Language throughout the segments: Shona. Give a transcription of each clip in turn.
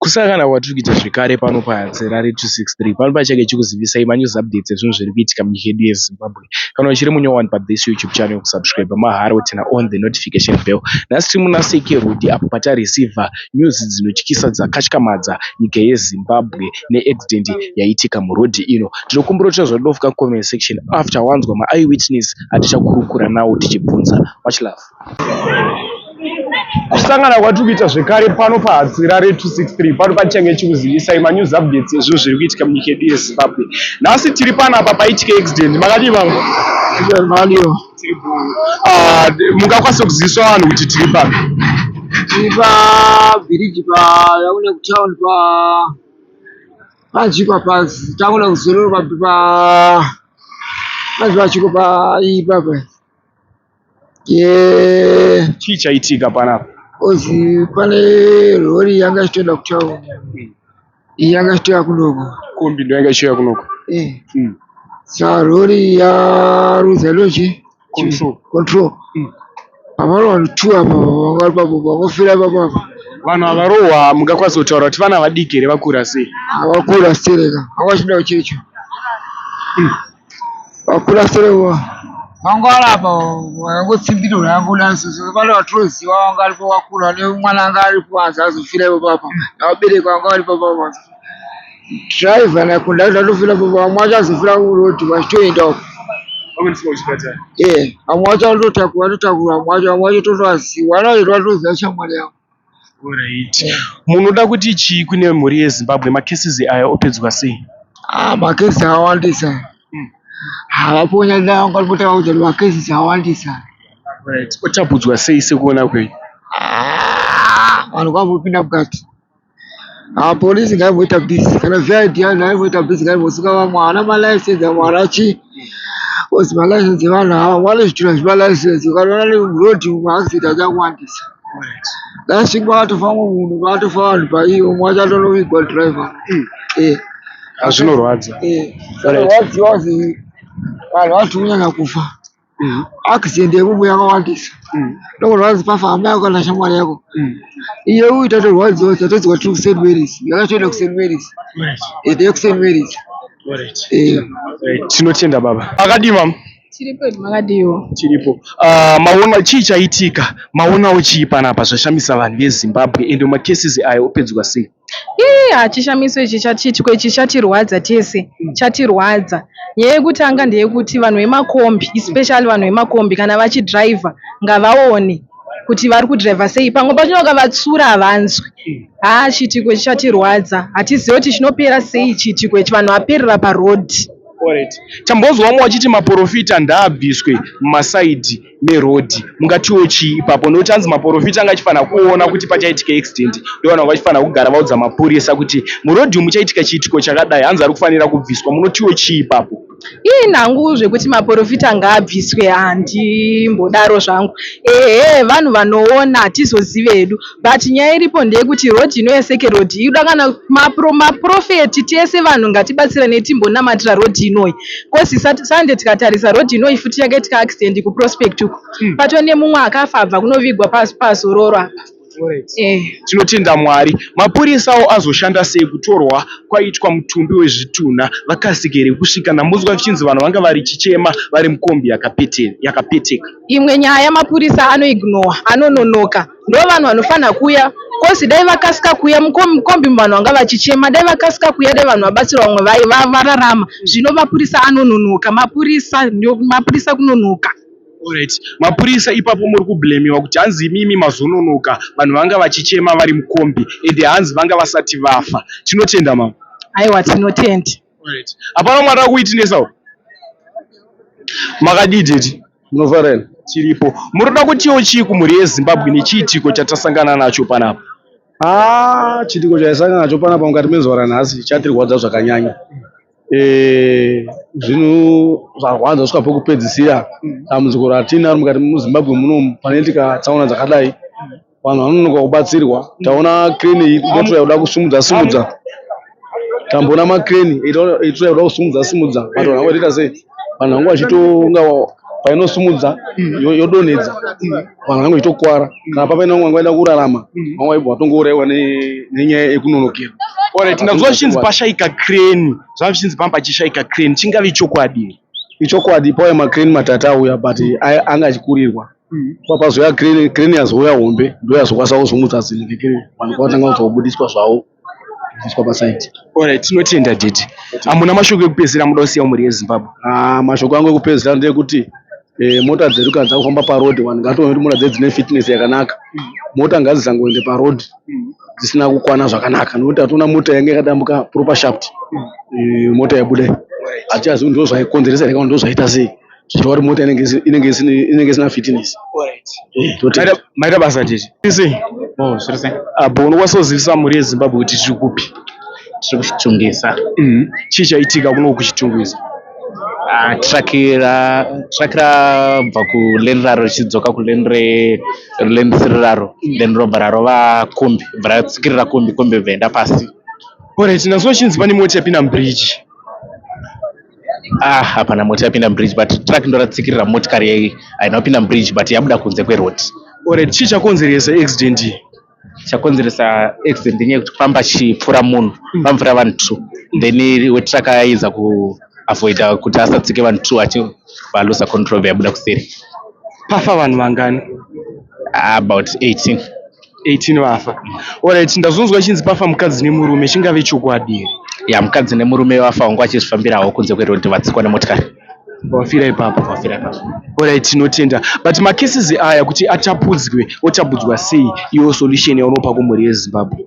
Kusangana kwatiri kuita zvekare pano panzira re263 pano pachake chikuzivisai manews updates ezvinhu zviri kuitika munyika yedu yeZimbabwe. Kana uchiri munyowani pathis YouTube channel kusubscribe maharo tena on the notification bell. Nhasi tiri muna Seke Road apo patareceiver news dzinotyisa dzakatyamadza nyika yeZimbabwe neaccident yaitika murodhi ino. Tinokumbura kuti zvadofuka comment section after wanzwa ma-eyewitness atichakurukura nawo tichibvunza. Much love. Kusangana kwatiri kuita zvekare pano panzira re263 pano pachange chikuzivisai manews updates ezvinhu zviri kuitika munyika yedu yeZimbabwe. Nhasi tiri panapa paitika accident. Makadii vangu? Mungakwanisa kuziviswa vanhu kuti tiri pano? Tiri pabhiriji yaune kutown pajikwa pasi takuda kuzorora pachiko paipapa chii chaitika panapa? Ozi pane rori yanga ichitoenda kutown yanga ichitoya kunoko kombi ndo yanga ichitoya kunoko sa rori yarudza lochi control pamano vanhu 2 apa vangali papo vangofira ipapo apa. Vanhu avarohwa mungakwanisa kutaura kuti vana vadiki here vakura sei? Vakura sereka havachida checho vakura sereka vangari apa vangotsimbirwa yangodanisa pane vatoziva vanga aripo vakura nemwana anga aripo azazofira ipapo apa navabereki vanga varipo papa driver nakundakita atofira ipapo vamwe vacho azofira kurodhi vachitoenda uko vamwe vacho vatotakura vamwe vacho totovaziva vanoitwa toziva shamwari yavo. Munoda kuti chii kune mhuri yeZimbabwe? Makesisi aya opedzwa sei? Makesisi awandisa havaponya da vanga varipotaka kuti makesisi awandisa. Otapudzwa sei sekuona kwenyu? Vanhu kwambopinda mukati polisi ngaimboita bhisi kana VID ngaimboita bhisi ngaimbosuka vamwe havana malaisensi vamwe havana chii ozi malaisensi evanhu ava vane zvitura zvemalaisensi ukanoona nemurodhi maaccident achangowandisa. Lasvika vakatofa munhu vakatofa vanhu paiyo umwe wacho atonovigwa driver. Hazvinorwadza. Rwadziwa kuzi vanhu vari kunyanya kufa accident yemumu yakawandisa ndokurwadzi pafa hama yako kana shamwari yako iye uita torwadziwa tatodzwa tiri kuSt Mary's yakatoenda kuSt Mary's ndeye kuSt Mary's. Tinotenda baba. Makadii mama? Tiripo makadiwo. Tiripo. Maona chii chaitika? Maonawo chii panapa zvashamisa vanhu veZimbabwe ende makesisi aya opedzwa sei? Hachishamiso ichi chatiitiko ichi chatirwadza tese chatirwadza. Nyaya yekutanga ndeyekuti vanhu vemakombi especially vanhu vemakombi kana vachidhiraivha ngavaone kuti vari kudhiraivha sei pamwe pacho vakavatsura havanzwi. Chiitiko ichi chatirwadza hatizivi kuti chinopera sei chiitiko ichi vanhu vaperera parodhi. Tambozwawo wachiti maprofita ndaabviswe mumasaidhi merodhi. Mungatiwo chii ipapo? Nokuti anzi maprofita anga achifanira kuona kuti pachaitika accident ndovanhu vachifanira kugara vaudza mapurisa kuti murodhi muchaitika chiitiko chakadai hanzi ari kufanira kubviswa. Munotiwo chii ipapo? Nhangu zvekuti maprofita ngaabviswe handimbodaro zvangu. Vanhu vanoona hatizozivi hedu but nyaya iripo ndeyekuti rodhi ino yeSeke Road inoda kana maprofeti tese vanhu ngatibatsirane timbonamatira rodhi inoyi kosi sande tikatarisa rodhi inoyi futi yakaitika accident kuProspect uku patove nemumwe akafa abva kunovigwa pazororo apa. Tinotenda Mwari. Mapurisawo azoshanda sei kutorwa kwaitwa mutumbi wezvitunha vakasike here kusvika namuzwa vichinzi vanhu vanga vari chichema vari mukombi yakapeteka? Imwe nyaya mapurisa anoignora anononoka ndo vanhu vanofanira kuuya kosi dai vakasika kuuya mukombi vanhu vanga vachichema dai vakasika kuuya dai vanhu vabatsirwa vamwe vararama. Zvino mapurisa anononoka mapurisa kunonoka. Mapurisa ipapo muri kublemiwa kuti hanzi imimi mazononoka vanhu vanga vachichema vari mukombi ende hanzi vanga vasati vafa. Tinotenda mama. Aiwa tinotenda. Hapana mwari akuitinesawo? Makadii tete? Munofarela? Tiripo. Munoda kutiwo chii kumhuri yeZimbabwe nechiitiko chatasangana nacho panapa? Chiitiko chaisangana nacho panapa mukati mezuva ranhasi chatirwadza zvakanyanya. Zvinhu zvarwadza kusvika pokupedzisira dambudziko ratina ari mukati muZimbabwe muno panoitika tsaona dzakadai vanhu vanonoka kubatsirwa. Taona kreni inotora kuda kusumudza tamboona makreni inotora kuda kusumudza vanhu vangu vachiita sei vanhu vangu vachitonga painosumudza yodonhedza vanhu vanenge vachitokwara kana papaina umwe angoenda kurarama vamwe vaibva vatongouraiwa nenyaya yekunonokera. Alright, ndazwa zvichinzi pashayika crane, zvava zvichinzi pamba pachishaika crane, chingave chokwadi? Ichokwadi pauya makreni matatu auya but anga achikurirwa papazoya kreni yazouya hombe ndo yazokwanisa kuzomutsa zvinhu vanhu pavatanga kuzobudiswa zvavo kuiswa pasaiti. Alright, tinotenda deti. Hamuna mashoko ekupedzisira muda kusiya mhuri yeZimbabwe? Mashoko angu ekupedzisira ndeyekuti mota dzedu kana dzakufamba parodhi vanhu ngatione kuti mota dzedu dzine fitness yakanaka. Mota ngadzizangoende parodhi dzisina kukwana zvakanaka nokuti hatuna mota yange yakadambuka proper shaft mota yabuda hatichazivi ndo zvaikonzeresa here kana ndo zvaita sei zvichita kuti mota inenge isina fitness. Maita basa deti. Apo unokwanisa kuzivisa mhuri yeZimbabwe kuti tiri kupi? Tiri kuchitungisa. Chii chaitika kuno kuchitungisa? Traki rabva kuleni raro richidzoka kuleni risiri raro, then robva rarova kombi, bva ratsikirira kombi bvaenda pasi. Alright, ndazwa zvichinzi pane mota yapinda mubridge. Hapana mota yapinda mubridge, but traki ndo ratsikirira motikari haina kupinda mubridge but yabuda kunze kwerodi. Alright, chii chakonzeresa accident iyi? Chakonzeresa accident inyaya yekuti pamba chipfuura munhu, pamupfuura vanhu 2, then wetraka yaedza kuavoida kuti asatsike vanhu 2 achibva alosa control yabuda kuseri. Pafa vanhu vangani? About 18 vafa. Alright, ndazonzwa chinzi pafa mukadzi nemurume, chingave chokwadi? Mukadzi nemurume vafa vangu vachizvifambirawo kunze kwerodi vatsikwa nemotikari. Wafira ipapo. Alright, tinotenda. But macases aya kuti otapudzwa sei, iyo solution yaunopa kumhuri yeZimbabwe?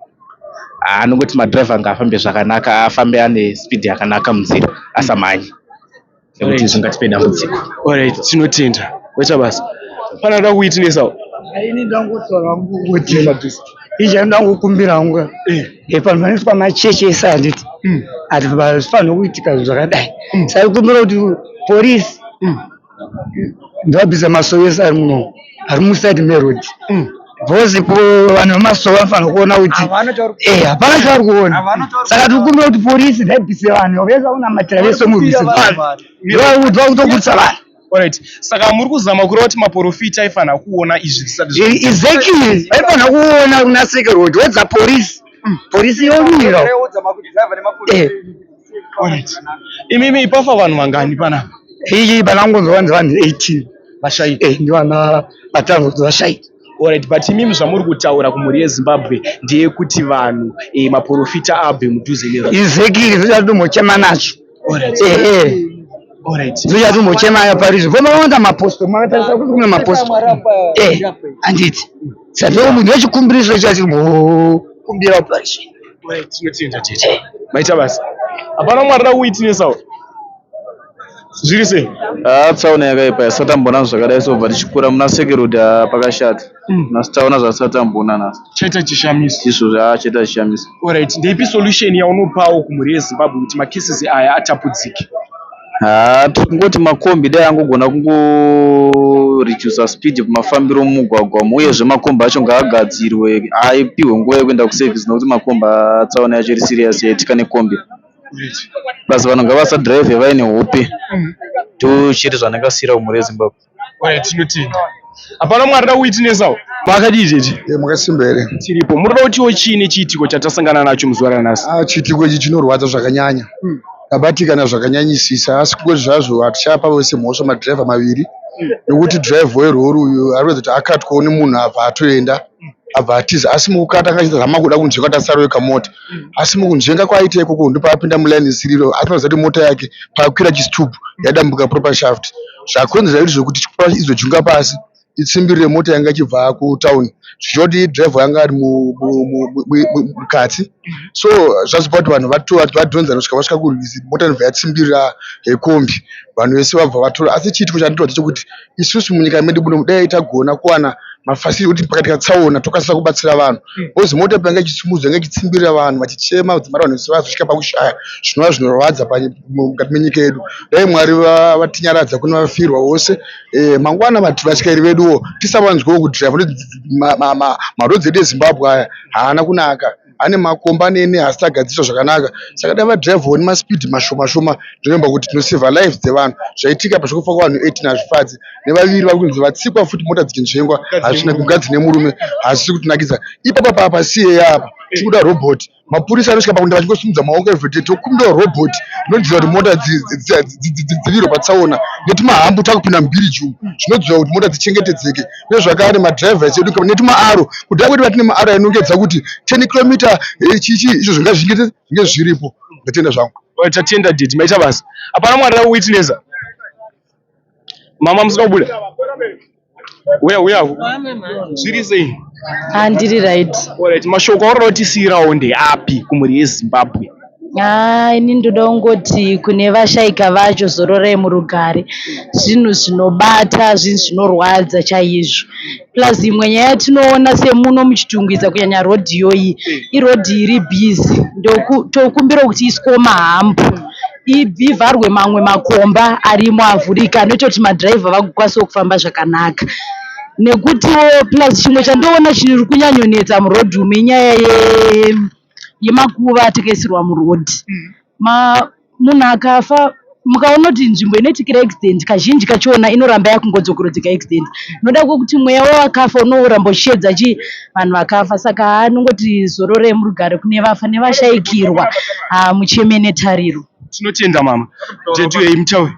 Anongoti madhiraivha ngaafambe zvakanaka, afambe ane speed yakanaka munzira, asamhanye nekuti zvingatipe dambudziko. Alright, tinotenda. Waita basa. Panoda kuitinesawo? Ini ndangotaura kuti ija ndangokumbira hangu panhu panoitwa machechi esanditi ati hazvifanirwi kuitika zvakadai. Saka kumbira kuti polisi ndovabvisa masowe ese ari muno ari musaidi merodi bhozi po vanhu vemasowe vanofanira kuona kuti hapana chavari kuona. Saka tikumbira kuti polisi ndaibvise vanhu vese unamatira vese murwisi ndovaudzwa kutogutsa vanhu. Alright, saka muri kuzama kureva kuti maprofita aifanira kuona izvi zvisati exactly aifanira kuona kuna security wedza polisi yomira. Alright, imimi pafa vanhu vangani panapa? Iyi panangonzwa vanhu 18 vashaika. Ndivana vatanzwa kuti vashaika. Alright, but imimi zvamuri kutaura kumhuri yeZimbabwe ndeyekuti vanhu maprofita abve mudhuze nerodi. Exactly zvichatombochema nacho. Alright. Zvichatombochema parizvo vomawanda maposto makatarisa kuti kune maposto handiti saka munhu wechikumbiriso chati kumbira parizvo. Alright, tinotenda tete. Maita basa. Hapana mwarida kuitinesawo? Zviri sei? Tsaona yakaipa yasatambona zvakadai sobva tichikura muna security pakashata. Nasi taona zvasatambona nasi. Chaita chishamiso. Izvo chaita chishamiso. Alright, ndeipi solution yaunopawo kumhuri yeZimbabwe kuti macases aya atapudzike? Tirikungoti makombi dai angogona kungoredusa speed pamafambiro mumugwagwa uyezve makombi acho ngaagadzirwe aipiwe nguva yekuenda kuservice nokuti makombi atsaona yacho iri serious yaitika nekombi. Basi vanhu ngavasadhiraivhe vaine hope tochiri zvanakasiyira kumhuri yeZimbabwe. Tinotenda. Hapana mwarida kuitinesawo? Makadii tete? Makasimba here. Tiripo. Murida kutiwo chiini chiitiko chatasangana nacho muzuva ranhasi? Chiitiko ichi chinorwadza zvakanyanya. Tabatikana zvakanyanyisisa asi kungoti zvazvo hatichapa vese mhosva madhiraivha maviri nekuti dhiraivha werori uyu arikuratidza kuti akatwawo nemunhu abva atoenda abva atiza asi mukukata akachizama kuda kunzvenga kuti asare weka mota asi mukunzvenga kwaita ikoko ndo paapinda mulaini isiriro arikuratidza kuti mota yake paakwira chistubhu yadambuka proper shaft zvakonzera izvo kuti izojunga pasi itsimbirire mota yanga ichibva kutauni zvichoti dhiraivha yanga ari mukati so zvazipa kuti vanhu vadhonzana kusvika vasvika kurwizi mota inobva yatsimbirira yekombi vanhu vese vabva vatora asi chiitiko chandinoda chekuti isusu munyika medu muno dai tagona kuwana mafasiri kuti pakati katsaona tokasira kubatsira vanhu bhozi mota panga ichisimudzwa yanga ichitsimbirira vanhu vachichema dzimara vanhu vese vazosvika pakushaya zvinova zvinorwadza mukati menyika yedu dai mwari vatinyaradza kune vafirwa vose mangwana vatyairi veduwo tisavanzwewo kudhiraivha marodzi edu eZimbabwe aya haana kunaka ane makomba nene asi agadziriswa zvakanaka. Saka dai madhiraivhawo nemaspeed mashoma shoma zvinoremba kuti tinosevha lives dzevanhu. Zvaitika pazvikufa kwavanhu 18 hazvifadzi. Nevaviri vari kunzi vatsikwa futi mota dzichinzvengwa hazvina mukadzi nemurume hazvisi kutinakidza. Ipapa papa siye apa tiri kuda robot. Mapurisa anosvika pakunda vachingosimudza maoko everyday tokumdawo robot rinodziva kuti mota dzivirwe patsaona netimahambu takupinda mubiriji umu zvinodziva kuti mota dzichengetedzeke nezvakare madhiraivha edu netimaaro kudhaya kwedu vatine maaro ainongedza kuti 10 km chichi izvo zvinge zviripo. Ndatenda zvangu. Tatenda didi maita basa. Hapana mwarira kuwitinesa. Mama musikabuda. Uya. Zviri sei? Handiri right. Alright, mashoko aurikuda kutisiyirawo ndeapi kumhuri yeZimbabwe? Ini ndoda kungoti kune vashaika vacho zororai murugare. Zvinhu zvinobata, zvinhu zvinorwadza chaizvo. Plus imwe nyaya tinoona semuno muchitungwiza kunyanya rodhiyo iyi. Irodhi iri bhizi. Ndokumbira kuti iswewo mahambu. Ivharwe mamwe makomba arimo avhurika anoita kuti madhiraivha vagokwanisawo kufamba zvakanaka. Nekutiwo plus chimwe chandoona chiri kunyanyonetsa murodhi umu inyaya yemakuva atakaisirwa murodhi. Munhu akafa mukaona kuti nzvimbo inoitikira accident kazhinji kachona inoramba yakungodzokorodzeka accident. Noda kuti mweya wakafa unoramba uchiedza vanhu vakafa. Saka anongoti zororei murugare kune vafa nevashaikirwa mucheme netariro. Tinotenda mama. Tenduyei mutauri.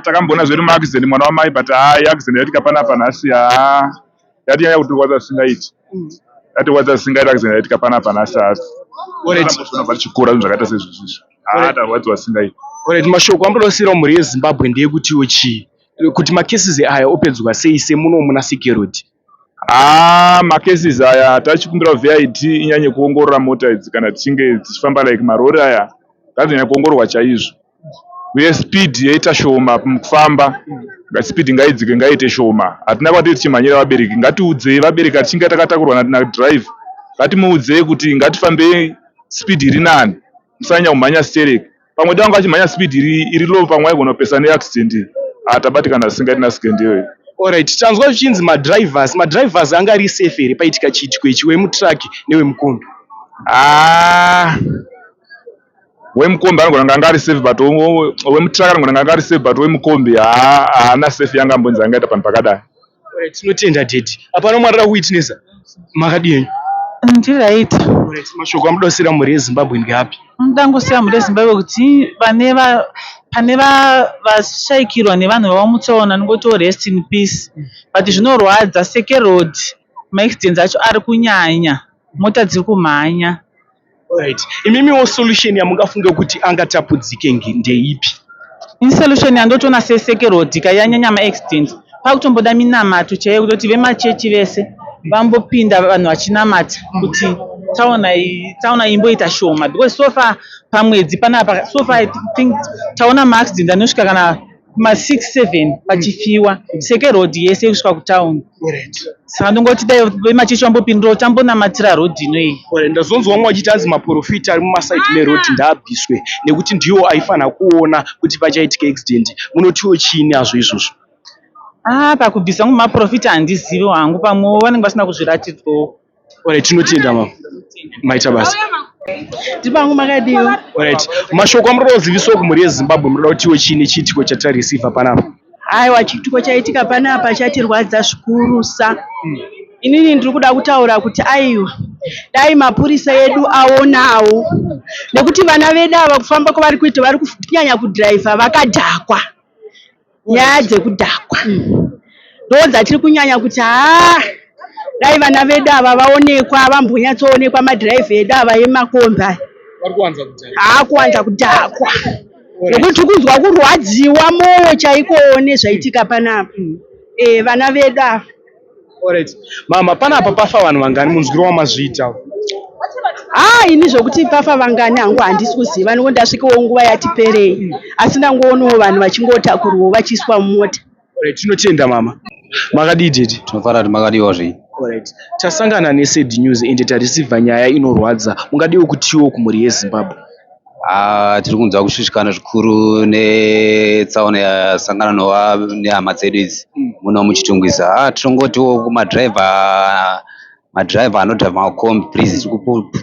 Takamboona zvedu maaccident mwana wamai but accident yaitika panapa nhasi yatinyanya kutirwadza zvisingaiti. Yatiwadza zvisingaiti accident yaitika panapa nhasi asi. Zvinobva tichikura zvinhu zvakaita sezvizvi. Tarwadziwa zvisingaiti. Alright, mashoko amunoda kusiyira mhuri yeZimbabwe ndeyekutiwo chii? Kuti macases aya opedzwa sei semuno muna Sekerodi? Macases aya tachikumbira VIT inyanye kuongorora mota idzi kana tichinge tichifamba like marori aya ngadzonyanya kuongororwa chaizvo. Uye speed yaita shoma mukufamba, speed ngaidzike ngaite shoma. Hatina kwati tichimhanyira vabereki, ngatiudzei vabereki tichinge takatakurwa nadrive. Ngatimuudzei kuti ngatifambe speed iri nani, musanyanya kumhanya stereki. Pamwe dangu achimhanya speed iri low pamwe aigona kupesa neaccident. Tabatikana zvisingaiti nasikendi iyoyo. Alright, tanzwa zvichinzi madrivers anga ari safe here paitika chiitiko ichi wemutraki newemukombi? Wemukombi anogona anga ari safe but wemutraki anogona anga ari safe but wemukombi haana safe yangambonzi angaita panhu pakadai. Alright, tinotenda dedi. Hapana mwarira kuwitinesa? Makadini? Ndiri right. Alright, mashoko amunoda kusiyira mhuri yeZimbabwe ndeapi? Ndoda kungosiyira mhuri yeZimbabwe kuti pane vashaikirwa nevanhu vavamutsaona nongotiwo rest in peace. But zvinorwadza Sekerodi maaccidents acho ari kunyanya, mota dziri kumhanya. Alright, imimiwo solution yamungafunga kuti angatapudzike ndeipi? Ini solution yandotoona seSekerodi kayanyanya maaccidents pakutomboda minamato chaiyo kutoti vemachechi vese vambopinda vanhu vachinamata kuti taona imboita shoma because so far pamwedzi panapa so far I think taona maaccident anosvika kana kuma6-7 pachifiwa Sekerodi yese kusvika kutauni. Saka ndongoti dai vemachechi vambopindirawo tambonamatira rodhi inoyi. Ndazonzwa vamwe vachiti anzi maprofita ari mumasaiti merodhi ndaabviswe nekuti ndiwo aifanira kuona kuti pachaitika accident. Munotiwo chiini hazvo izvozvo? Pakubvisa maprofita handizivi wangu, pamwewo vanenge vasina kuzviratidzwawo. Tinotenda mama. Maita basa. Ndipangu makadiwa. Alright, mashoko amunoda kuziviswa kumhuri yeZimbabwe munoda kutiwo chiini chiitiko chatareceiva panapa? Aiwa, chiitiko chaitika panapa chatirwadza zvikurusa. Inini ndiri kuda kutaura kuti aiwa dai mapurisa edu aonawo, nekuti vana vedu ava kufamba kwavari kuita vari kunyanya kudhiraivha vakadhakwa. Nyaya dzekudhakwa ndo dzatiri kunyanya kuti dai vana vedu ava vaonekwa, vambonyatsoonekwa madhiraivha edu ava emakombi aya kuwanza kudhakwa nekuti kunzwa kurwadziwa moyo chaikowo nezvaitika panapa. Vana vedu ava. Alright, mama panapa pafa vanhu vangani munzwiro wamazviita? Ini zvokuti pafa vangani hangu handisi kuziva nekuti ndasvikawo nguva yatiperei, asi ndangoonawo vanhu vachingotakurwawo vachiiswa mumota. Tinotenda mama. Makadii dedi? Tinofanira kuti makadiwa zvei. Alright, tasangana neSAD News ende tareceiva nyaya inorwadza, mungadiwo kutiwo kumhuri yeZimbabwe? Tiri kunzwa kushushikana zvikuru netsaona yasangana nehama dzedu idzi muno muchitungwiza. Tinongotiwo kumadhiraivha madhiraivha anodhiraivha makombi please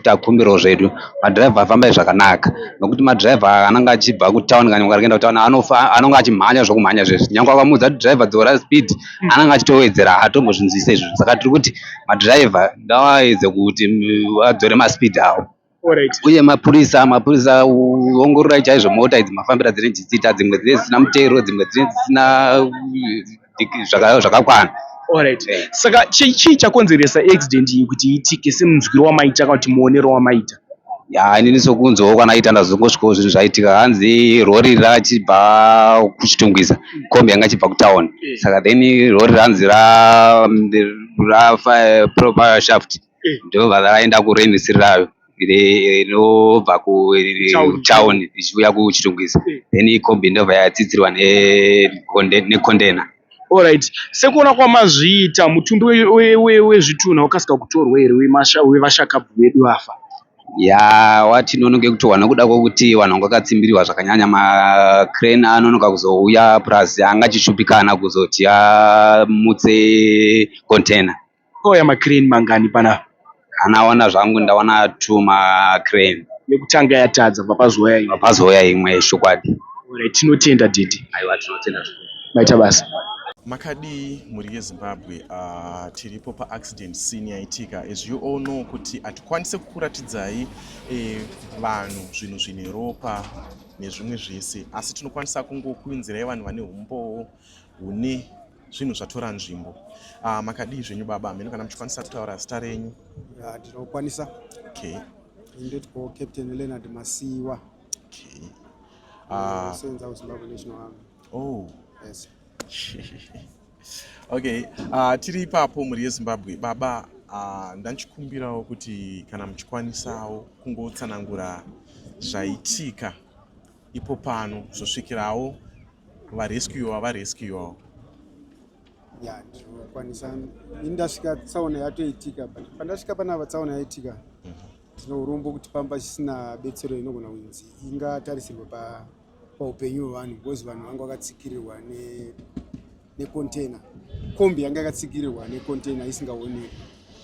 takumbirawo zvedu madhiraivha afambai zvakanaka nokuti madhiraivha anenge achibva kutauni kana kuenda kutauni anonge achimhanya zvokumhanya zvezvi nyange akamudza kuti dhiraivha dzora speed anenge achitowedzera hatombozvinzwisa izvozvo saka tiri kuti madhiraivha ngavaedze kuti vadzore maspidi avo uye mapurisa ongororai chaizvo mota idzi mafambiro dzinenge dzichiita dzimwe dzinenge dzisina mutero dzimwe dzinenge dzisina zvakakwana. Saka chii chakonzeresa accident iyi kuti iitike semunzwiro wamaita kana kuti muonero wamaita? Inini sokunzwawo kana aita ndazongosvikawo zvinhu zvaitika hanzi rori rachibva kuchitungwiza kombi yanga achibva kutauni saka then rori ranzi raproper shaft ndobva raenda kurenisi rayo inobva kutauni ichiuya kuchitungwiza then kombi ndobva yatsidzirwa nekondena. Alright, sekuona kwamazviita mutumbi wezvitunha wakasika kutorwa here wevashakabvu vedu afa? Watinono ngekutorwa nekuda kwokuti vanhu vanga vakatsimbiriwa zvakanyanya makrane anonoka kuzouya plus anga achishupikana kuzoti amutse container. Kwauya makrane mangani panapa? Anawana zvangu ndawana 2 makrane. Yekutanga yatadza papazoya imwe shokwadi. Alright, tinotenda didi. Aiwa, tinotenda zvikuru. Maita basa. Makadi muri yeZimbabwe tiripo paaccident scene yaitika. As you all know kuti hatikwanise kukuratidzai vanhu zvinhu zvine ropa nezvimwe zvese asi tinokwanisa kungokuinzirai vanhu vane umbowo hune zvinhu zvatora nzvimbo. Makadi zvenyu baba mheno kana muchikwanisa kutaura zita renyu? Ndinokwanisa. Okay. Ndetiko Captain Leonard Masiwa. Okay. Senza uZimbabwe National Army. Oh. Yes. Okay, tiri ipapo muri yeZimbabwe baba, ndanchikumbirawo kuti kana muchikwanisawo kungotsanangura zvaitika ipo pano zvosvikirawo varescuewawo. Ndinokwanisa. Ndasvika tsaona yatoitika, pandasvika panapa tsaona yaitika tino urombo kuti pamba chisina betsero inogona kunzi ingatarisirwa paupenyu hwevanhu because vanhu vanga vakatsikirirwa necontainer. Kombi yanga yakatsikirirwa necontainer isingaoneki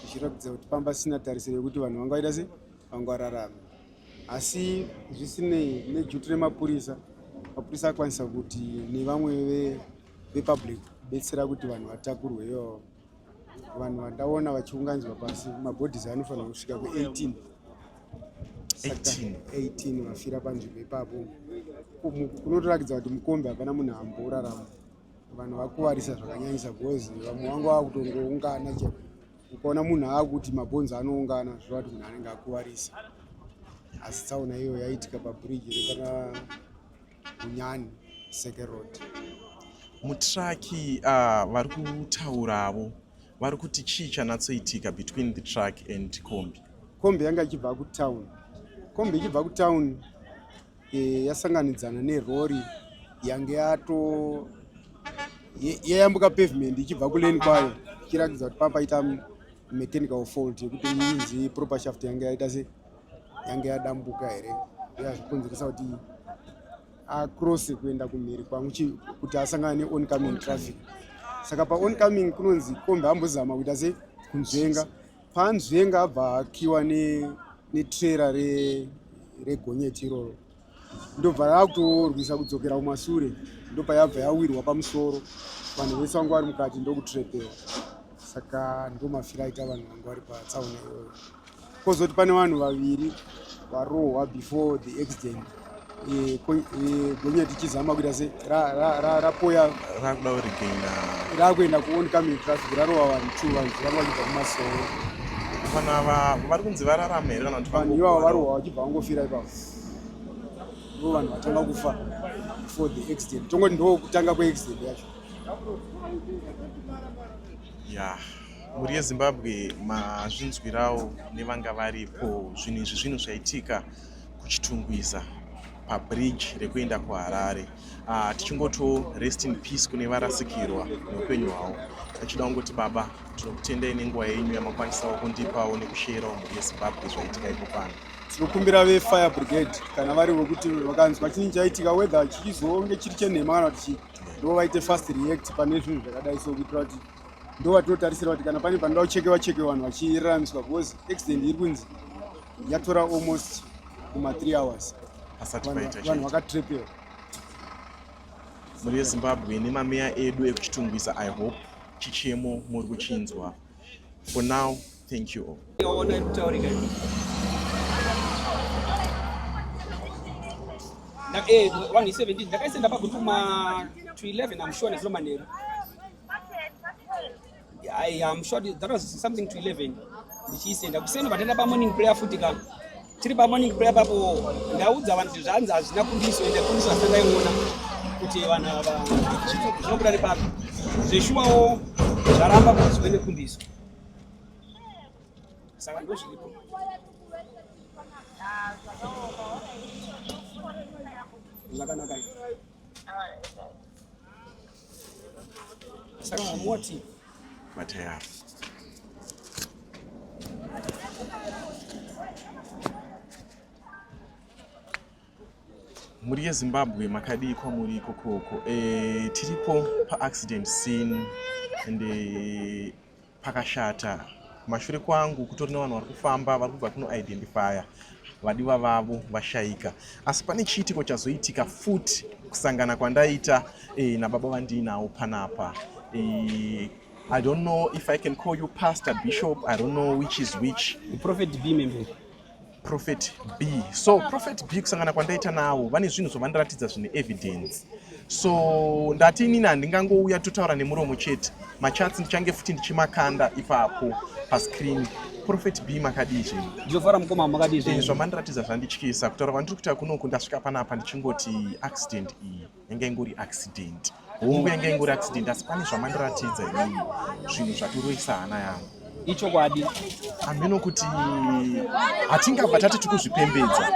ichiratidza kuti pamba sina tarisiro yekuti vanhu vanga vaita sei vanga vararama. Asi zvisinei nejuti remapurisa akwanisa kuti nevamwe vepublic betsera kuti vanhu vatakurwe iwawo. Vanhu vandaona vachiunganidzwa pasi mabhodhisi anofanira kusvika ku18 vafira panzvimbo ipapo. Kunotorakidza kuti mukombi hapana munhu amborarama. Vanhu vakuvarisa zvakanyanyisa because vamwe vanga vakutongoungana chete. Ukaona munhu akuti mabhonzo anoungana zvoreva kuti munhu anenge akuvarisa. Asi tsaona iyo yaitika pabridge repana Bunyani Seke Road. Mutraki vari kutaurawo vari kuti chii chanatsoitika between the truck and kombi? Kombi yanga ichibva kutown. Kombi ichibva kutown yasanganidzana nerori yange yayambuka pavement ichibva kulane kwayo ichiratidza kuti papaita mechanical fault yekuti inzi proper shaft yange yaita se yange yadambuka here yazvikonzeresa kuti across kuenda kumhiri kwangu kuti asangane oncoming traffic. Saka paoncoming kunonzi kombi ambozama kuita se kunzvenga. Paanzvenga abva akiwa netrera regonyeti iroro ndobva rakutorwisa kudzokera kumashure ndopayabva yawirwa pamusoro vanhu vese vanga vari mukati ndokutrepewa. Saka ndomafira aita vanhu vanga vari patsaona iyoyo. Kozoti pane vanhu vaviri varohwa before the accident. Gonyeti ichizama kuita se rapoya rakuenda kuoncoming traffic rarohwa vanhu 2 vanhu vanga vachibva kumasoro. Vanhu ava vari kunzi vararama here kana kuti vanhu ivavo varohwa vachibva vangofira ipapo? Ndo vanhu vatanga kufa before the accident. Tongoti ndo kutanga kweaccident yacho. Muri yeZimbabwe mazvinzwirawo nevanga varipo zvinhu izvi zvinhu zvaitika kuchitungwiza pabridge rekuenda kuHarare. Tichingoto rest in peace kune varasikirwa neupenyu hwavo. Achida kungoti baba tinokutendai nenguva yenyu yamakwanisawo kundipawo nekusherawo muri yeZimbabwe zvaitika ipo pano. Tinokumbira vefire brigade kana vari vokuti vakanzwa chinhu chaitika weather chichizonge chiri chenhema kana kuti ndo vaite fast react pane zvinhu zvakadai so kuitira kuti ndovatotarisira kuti kana pane panoda kuchekewa vanhu vachiraramiswa because accident iri kunzi yatora almost kuma 3 hours vanhu vakatrepewa. Muri yeZimbabwe nemameya edu ekuchitungwisa, I hope chichemo muri kuchinzwa. For now, thank you all. One is 17. Ndakaisenda pakutuma to 11. I'm sure nezilo manero. I am sure that was something to 11. Ndichiisenda kusenda batenda pa morning prayer futi ka. Tiri pa morning prayer papo ndaudza vanhu zvanzi hazvina kundiso ende kundiso asandaiona kuti vanhu ava zvinobuda nepapo zveshuwawo zvaramba kuti zviende kundiso. Saka ndozviripo. Zvakanaka. Saka moti Mataya. Muri yeZimbabwe makadii kwamuri ikokoko. Tiripo pa accident scene ende pakashata. Kumashure kwangu kutorina vanhu vari kufamba vari kubva kuno identifya vadiwa vavo vashaika. Asi pane chiitiko chazoitika futi kusangana kwandaita nababa vandinawo panapa. I don't know if I can call you Pastor Bishop. I don't know which is which. The Prophet B member. Prophet B. So Prophet B kusangana kwandaita nawo vane zvinhu zvovandiratidza zvine evidence. So ndati inini handingangouya totaura nemuromo chete. Machatsi ndichange futi ndichimakanda ipapo pascreen. Prophet B makadii zvinhu. Ndinofara mukoma makadii zvinhu. Zvamandiratidza zvandityisa kutaura vandiri kuita kunoku ndasvika panapa ndichingoti accident iyi yanga ingori accident. Hongu yanga ingori accident asi pane zvamandiratidza inini zvinhu zvatiroisa hana yangu. Icho kwadi ameno kuti hatingabva tati tikuzvipembedza,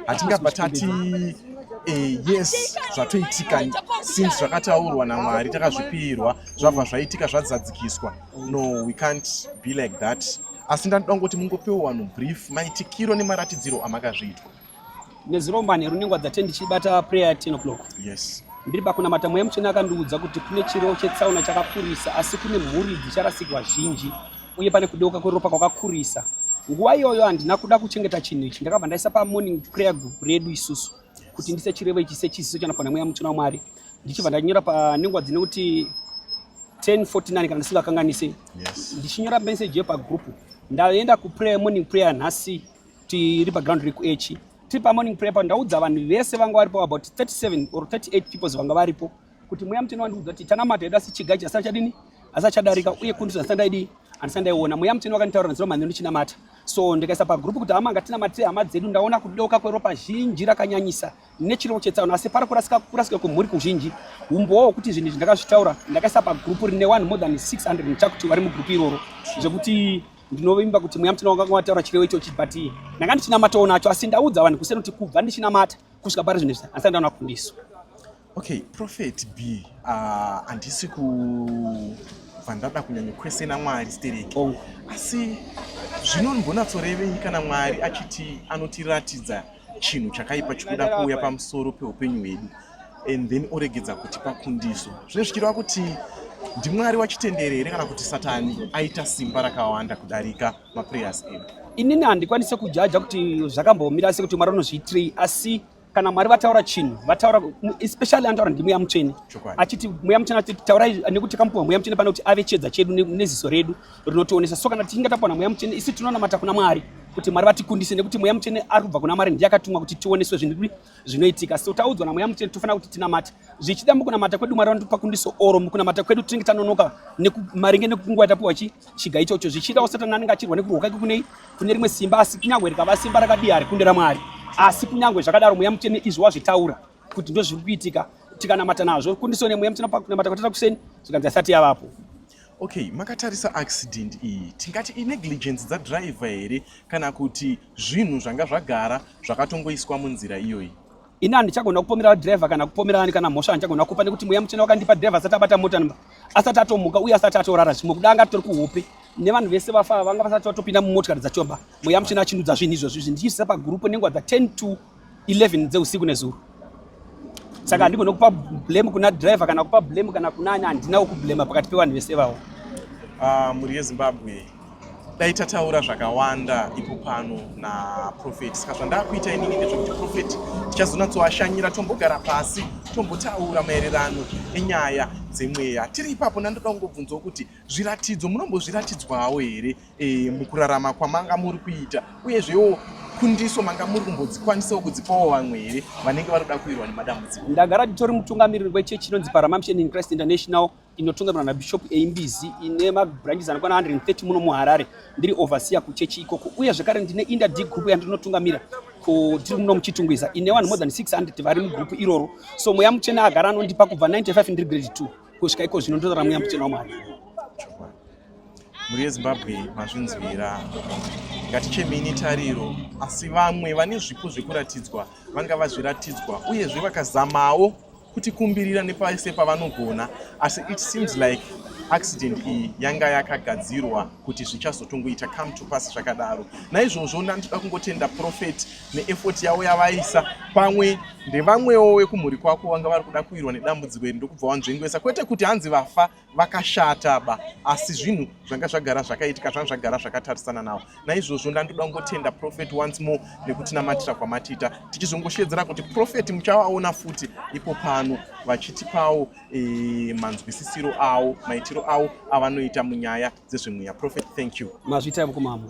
hatingabva tati yes zvatoitika since zvakataurwa naMwari takazvipirwa zvabva zvaitika zvadzadzikiswa. No, we can't be like that. Asi ndanoda ngoti mungopewo vanhu brief maitikiro nemaratidziro amakazviitwa. Neziromba neruningwa dzate ndichibata prayer 10 o'clock. Yes. Ndiri pakuna matamu yemuchena akandiudza kuti kune chiro chetsaona chakakurisa asi kune mhuri dzicharasikwa zhinji uye pane kudeuka kweropa kwakakurisa. Nguva iyoyo handina kuda kuchengeta chinhu ichi, ndakabva ndaisa pa morning prayer group redu isusu kuti ndise chirevo ichi sechiziso chanapana mweya muchena waMwari. Ndichibva ndanyora panengwa dzine kuti 10:49 kana ndisingakanganise. Ndichinyora message yepa group. Ndaenda kuprayer morning prayer nhasi tiri paground reku H. Tiri pa morning prayer pa ndaudza vanhu vese vanga varipo about 37 or 38 people vanga varipo kuti mweya muchena wandiudza kuti tanamata yedu asi chigachi asachadini asachadarika uye kundiso asandaidi andisandaiona. Mweya muchena wakanitaura nziro maneno ndichinamata. So ndikaisa pa group kuti hama ngatinamate hama dzedu ndaona kudeuka kweropa zhinji rakanyanyisa nechiro chetsaona asi para kurasika kumhuri kuzhinji umbowo kuti zvinhu ndakazvitaura ndakaisa pa group rine 1 more than 600 nchakuti vari mugroup iroro zvekuti ndinovimba kuti mweya muchena wanga wataura chirevo ichochi but ndanga ndichinamatawo nacho asi ndaudza vanhu kusena kuti kubva ndichinamata kusvika pari zvinhu andisandaona kundiso. Okay, Prophet B, handisi kubva ndada kunyanya kwesena Mwari stereki. Asi zvinombonatsorevei kana Mwari achiti anotiratidza chinhu chakaipa chikuda kuuya pamusoro peupenyu hwedu and then oregedza kuti pakundiso. Zvino zvichireva kuti ndiMwari wachitenderere kana kuti Satani aita simba rakawanda kudarika maprayers edu. Inini handikwanise kujaja kuti zvakambomira sekuti Mwari anozviitirei asi kana Mwari vataura chinhu vataura especially anotaura ndimweya mutsvene achiti mweya mutsvene achiti taurai nekuti kamupuwa mweya mutsvene pane kuti ave chiedza chedu neziso redu rinotionesa. So kana tichinge tapuwa namweya mutsvene isi tinonamata kuna Mwari kuti Mwari vatikundise nekuti mweya mutsvene ari kubva kuna Mwari ndiye akatumwa kuti tioneswe zvinhu zvinoitika. So taudzwa namweya mutsvene tofanira kuti tinamate zvichida mukunamata kwedu Mwari vanotipa kundiso oro mukunamata kwedu tinenge tanonoka maringe nekunguva tapuwa chiga ichocho zvichida Satani anenge achirwa nekurwa kwake kune rimwe simba asi kunyangwe rikava simba rakadii harikundera Mwari asi kunyangwe zvakadaro mweya mutsvene izvo wazvitaura kuti ndo zviri kuitika tikanamata nazvo kundiso nemweya mutsvene pakunamata kwatata kuseni zvikanzi asati yavapo. Okay, makatarisa accident iyi tingati inegligence dzadriver here kana kuti zvinhu zvanga zvagara zvakatongoiswa munzira iyoyi? Ini handichagona kupomera driver kana kupomera ani kana mhosva handichagona kupa nekuti mweya mutsvene wakandipa driver asati abata mota asati atomuka uye asati atorara zvimwe kuda anga tori kuhope nevanhu vese vafa vanga vasati vatopinda mumotikari dzatomba. Mweya mutsvene achindudza zvinhu izvozvi ndichiisa pagrupu nenguva dza 10 to 11 dzeusiku nezuro. Saka handikona kupa blame kuna driver kana kupa blame kana kuna ani handinawo kublema pakati pevanhu vese vavo. Mhuri yeZimbabwe dai tataura zvakawanda ipo pano naProfeti. Saka zvandakuita inini ndezvekuti Profeti tichazonatsoashanyira tombogara pasi tombotaura maererano enyaya dzemweya. Tiri ipapo ndandoda kungobvunzawo kuti zviratidzo munombozviratidzwawo here mukurarama kwamanga muri kuita, uyezvewo kundiso manga muri kumbodzikwanisawo kudzipawo vamwe here vanenge vari kuda kuwirwa nemadambudziko? Ndagara nditori mutungamiriri wechechi inonzi Paramount in Christ International inotungamirwa naBishop Eimbizi ine mabranches anokwana 130 muno muHarare. Ndiri overseer kuchechi ikoko, uye zvakare ndine Interdig group yandinotungamira tiri muno muchitungwiza ine vanhu more than 600 vari mugrupu iroro. So mweya muchena agara anondipa kubva 95 ndiri grade 2 kusvika iko zvino ndodara mweya muchena waMwari. Mhuri yeZimbabwe mazvinzwira, ngatichemini tariro, asi vamwe vane zvipo zvekuratidzwa vanga vazviratidzwa uyezve vakazamawo kutikumbirira nepase pavanogona, asi it seems like accident iyi yanga yakagadzirwa kuti zvichazotongoita come to pass zvakadaro. Naizvozvo ndandoda kungotenda Prophet neeffort yavo yavaisa pamwe ndevamwewo vekumhuri kwako vanga vari kuda kuwirwa nedambudziko iri ndokubva wanzvengwesa, kwete kuti hanzi vafa vakashataba, asi zvinhu zvanga zvagara zvakaitika zvanga zvagara zvakatarisana navo. Naizvozvo ndandoda kungotenda Prophet once more nekutinamatira kwamatiita, tichizongoshedzera kuti Prophet muchavaona futi ipo pano vachitipawo manzwisisiro avo, maitiro avo avanoita munyaya dzezvemweya. Prophet, thank you. Mazvita yavo kumama.